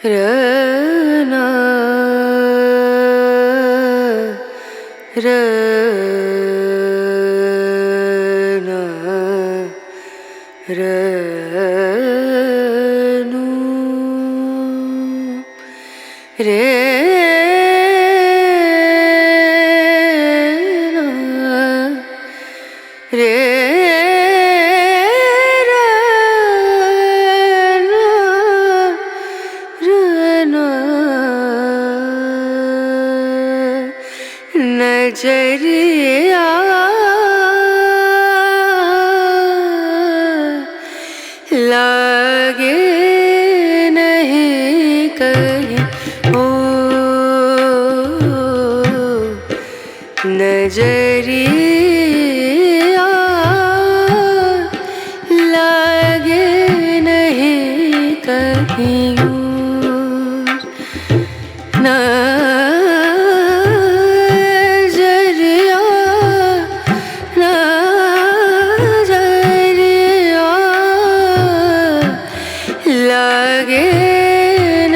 रना रना रनु रे रे नजरिया लागे नहीं कहीं ओ नजरिया लागे नहीं कहीं ना